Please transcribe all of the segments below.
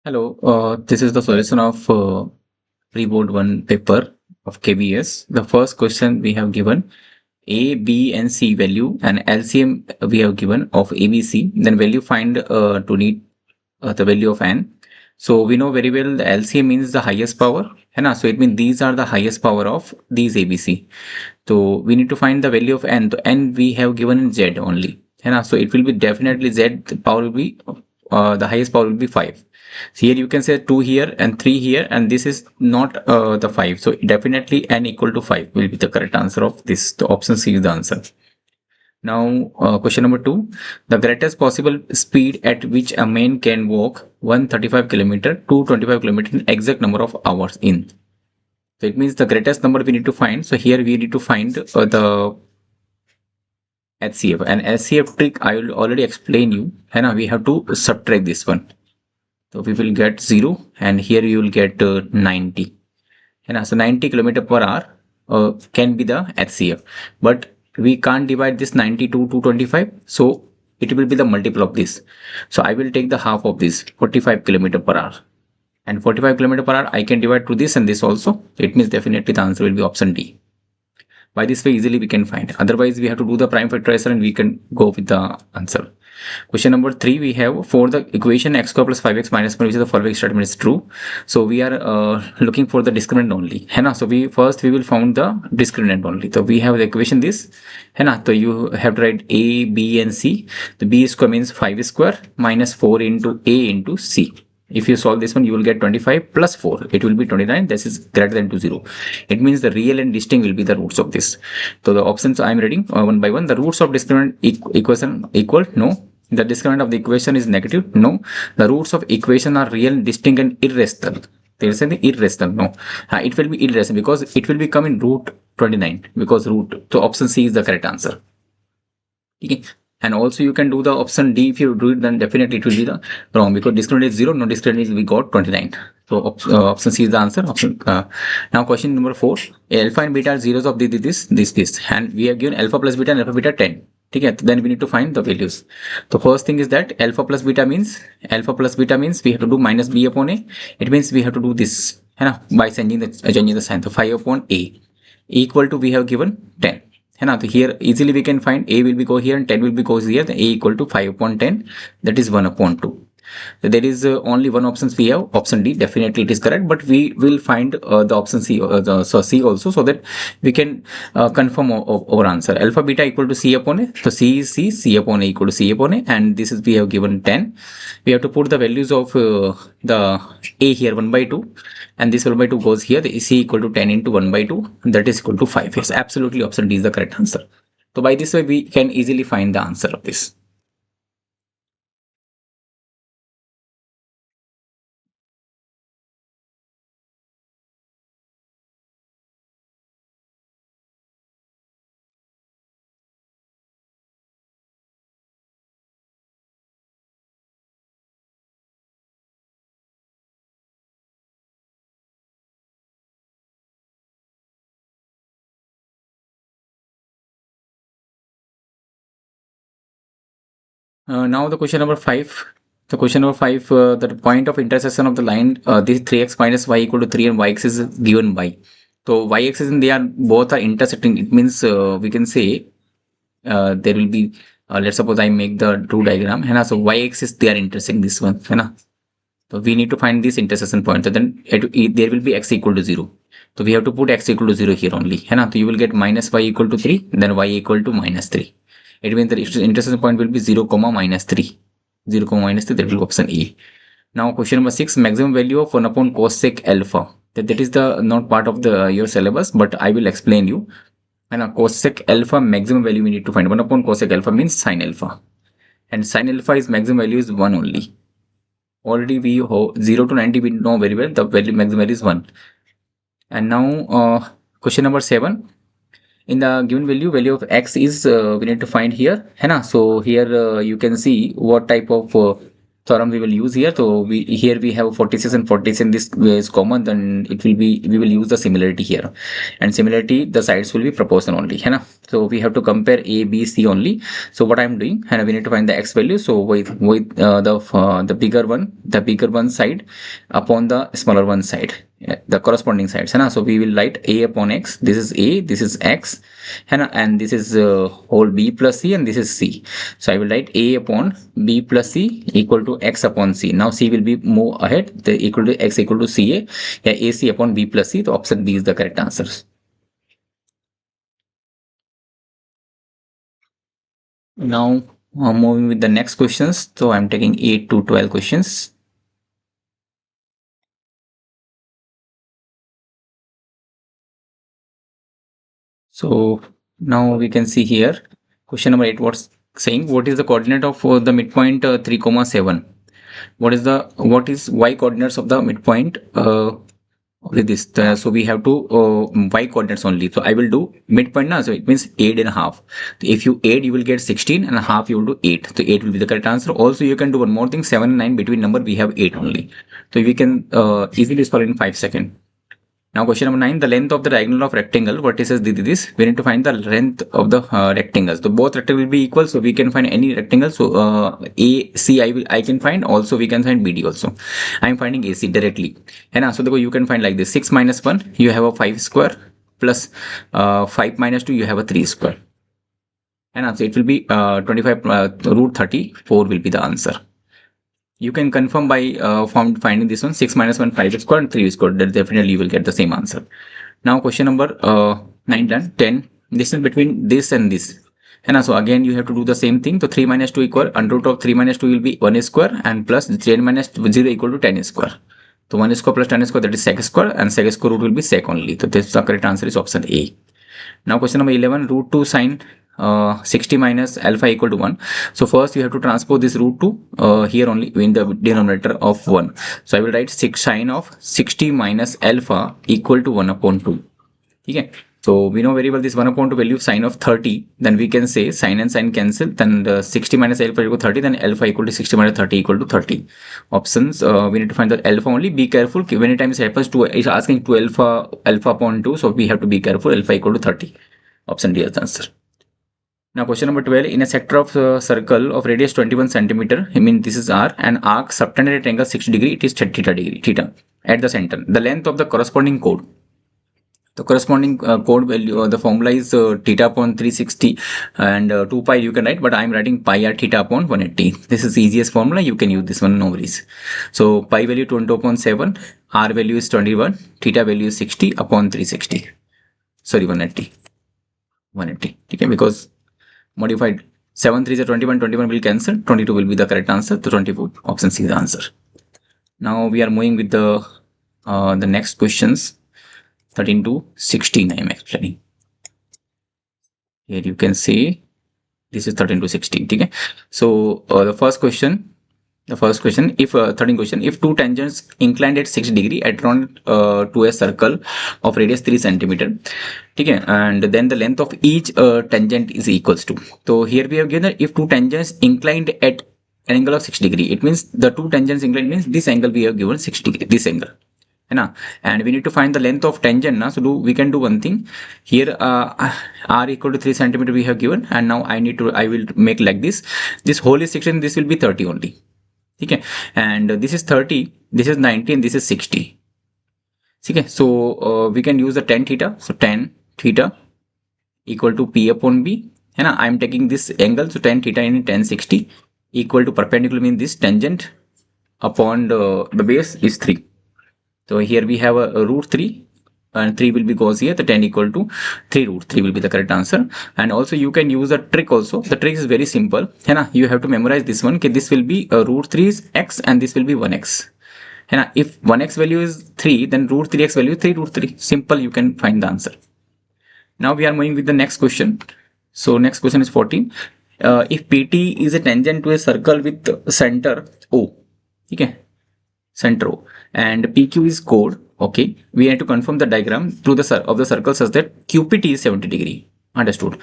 Hello, this is the solution of pre-board 1 paper of KVS. The first question we have given A, B and C value and LCM we have given of ABC. Then value find to need the value of N. So we know very well the LCM means the highest power. So it means these are the highest power of these ABC. So we need to find the value of N. So N we have given in Z only. So it will be definitely Z, the power will be the highest power will be 5. So here you can say 2 here and 3 here, and this is not the 5. So definitely N equal to 5 will be the correct answer of this. The option C is the answer. Now question number 2, the greatest possible speed at which a man can walk 135 kilometer to 25 kilometer in exact number of hours in. So it means the greatest number we need to find. So here we need to find the HCF, and HCF trick I will already explain you. And we have to subtract this one. So we will get 0, and here you will get 90. And so 90 kilometer per hour can be the HCF, but we can't divide this 90 to 225. So it will be the multiple of this. So I will take the half of this 45 kilometer per hour, and 45 kilometer per hour I can divide to this and this also. It means definitely the answer will be option D. By this way easily we can find. Otherwise we have to do the prime factorizer and we can go with the answer. Question number 3 we have, for the equation x square plus 5x minus 1, which is the following statement is true. So we are looking for the discriminant only. So we will found the discriminant only. So we have the equation this. So you have to write a, b and c. The b square means 5 square minus 4 into a into c. If you solve this one, you will get 25 plus 4. It will be 29. This is greater than to 0. It means the real and distinct will be the roots of this. So the options I am reading one by one. The roots of discriminant equation equal? No. The discriminant of the equation is negative? No. The roots of equation are real, distinct and irrational. They say the irrational? No. It will be irrational because it will become in root 29 because root. So option C is the correct answer. Okay. And also you can do the option D. If you do it, then definitely it will be the wrong because discriminant is 0, no discriminant is we got 29. So option C is the answer. Now question number 4, alpha and beta are zeros of this, and we have given alpha plus beta and alpha beta 10. Okay, then we need to find the values. The first thing is that alpha plus beta means we have to do minus b upon a. It means we have to do this by changing the sign. So 5 upon a equal to we have given 10. So here easily we can find a will be go here and 10 will be goes here. The a equal to 5 upon 10, that is 1 upon 2. So there is only one option we have, option D. Definitely it is correct, but we will find the option C, C also, so that we can confirm our answer. Alpha beta equal to C upon A. So C is C upon A equal to C upon A, and this is we have given 10. We have to put the values of the A here 1 by 2, and this 1 by 2 goes here. The C equal to 10 into 1 by 2, that is equal to 5. Yes, absolutely option D is the correct answer. So by this way we can easily find the answer of this. Now the question number 5. The question number 5, the point of intersection of the line, this 3x minus y equal to 3 and y axis is given by. So y axis and they are both are intersecting. It means we can say there will be, let's suppose I make the true diagram. So y axis they are intersecting this one. So we need to find this intersection point. So then there will be x equal to 0. So we have to put x equal to 0 here only. So you will get minus y equal to 3, then y equal to minus 3. It means the intersection point will be 0, minus 3. 0, minus 3, that will be option E. Now question number 6, maximum value of 1 upon cosec alpha. That is the not part of the your syllabus, but I will explain you. And cosec alpha maximum value we need to find. 1 upon cosec alpha means sin alpha. And sin alpha is maximum value is 1 only. Already we 0 to 90 we know very well, the value maximum value is 1. And now question number 7. In the given value of x is we need to find here. So here you can see what type of theorem we will use here. So here we have 46 and 46, this is common, then it will be, we will use the similarity here, and similarity the sides will be proportional only, है ना. So we have to compare A, B, C only. So what I'm doing, and we need to find the x value. So with the bigger one side upon the smaller one side, the corresponding sides, है ना. So we will write A upon x. This is A, this is x, है ना, and this is whole B plus C, and this is C. So I will write A upon B plus C equal to x upon C. Now C will be move ahead, the equal to x equal to CA, yeah, AC upon B plus C. So option B is the correct answer. Now moving with the next questions. So I'm taking 8 to 12 questions. So now we can see here question number 8, what's saying, what is the coordinate of the midpoint 3,7? What is y coordinates of the midpoint with this? So we have to y coordinates only. So I will do midpoint now. So it means 8.5. So if you add, you will get 16, and a half you will do 8. So 8 will be the correct answer. Also you can do one more thing, 7 and 9 between number we have 8 only. So we can easily solve in 5 seconds. Now question number 9, the length of the diagonal of rectangle vertices this. We need to find the length of the rectangles. So both rectangles will be equal, so we can find any rectangle. So AC I can find. Also we can find BD also. I am finding AC directly. And so you can find like this: 6 minus 1, you have a 5 square, plus 5 minus 2, you have a 3 square. And so it will be 25 root 34 will be the answer. You can confirm by finding this one: 6 minus 1, 5 square, and 3 square. That definitely you will get the same answer. Now question number 9 done. 10. This is between this and this. And so again you have to do the same thing. So 3 minus 2 equal under root of 3 minus 2 will be 1 square, and plus 3 minus 0 equal to 10 square. So 1 square plus 10 square, that is sec square, and sec square root will be sec only. So this the correct answer is option A. Now question number 11, root 2 sine 60 minus alpha equal to 1. So first you have to transpose this root 2 here only in the denominator of 1. So I will write 6 sine of 60 minus alpha equal to 1 upon 2. Okay. So we know very well this 1 upon 2 value of sine of 30. Then we can say sine and sine cancel. Then 60 minus alpha equal to 30. Then alpha equal to 60 minus 30 equal to 30. Options, we need to find the alpha only. Be careful. Many times it happens to is asking to alpha upon 2. So we have to be careful. Alpha equal to 30. Option D is the answer. Now question number 12, in a sector of circle of radius 21 centimeter, I mean this is R, an arc subtended at angle 60 degree, it is theta at the center. The length of the corresponding chord. The corresponding chord value, the formula is theta upon 360, and 2 pi you can write, but I am writing pi r theta upon 180. This is the easiest formula, you can use this one, no worries. So pi value 20 upon 7, r value is 21, theta value is 60 upon 360. Sorry, 180. 180. Okay, because modified 7 3 is 21, 21 will cancel, 22 will be the correct answer. The 24 option C is the answer. Now we are moving with the next questions. 13 to 16 I am explaining. Here you can see this is 13 to 16. Okay. So the first question, if 13 question, if two tangents inclined at 60 degree at around to a circle of radius 3 centimeter, okay, and then the length of each tangent is equals to. So here we have given that if two tangents inclined at an angle of 60 degree, it means the two tangents inclined means this angle we have given 60 degree, this angle. And we need to find the length of tangent. So we can do one thing here. R equal to 3 centimeter we have given, and now I will make like this. This whole is 16, this will be 30 only. Okay, and this is 30, this is 90, and this is 60. Okay, so we can use the tan theta. So tan theta equal to P upon B. And I am taking this angle, so tan theta in tan 60 equal to perpendicular means this tangent upon the base is 3. So here we have a root 3, and 3 will be goes here. The tan equal to 3 root 3 will be the correct answer. And also you can use a trick also. The trick is very simple. You have to memorize this one. Okay, this will be root 3 is x, and this will be 1x. If 1x value is 3, then root 3x value is 3 root 3. Simple, you can find the answer. Now we are moving with the next question. So next question is 14. If PT is a tangent to a circle with center O, okay, center O, and PQ is chord, okay, we have to confirm the diagram through the of the circle such that QPT is 70 degree. Understood.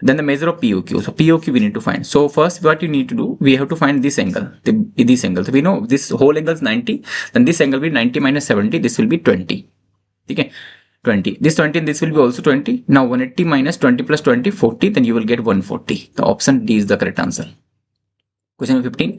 Then the measure of POQ. So POQ we need to find. So first what you need to do, we have to find this angle. This angle. So we know this whole angle is 90. Then this angle will be 90 minus 70. This will be 20. Okay. 20. This 20 and this will be also 20. Now 180 minus 20 plus 20, 40. Then you will get 140. The option D is the correct answer. Question 15.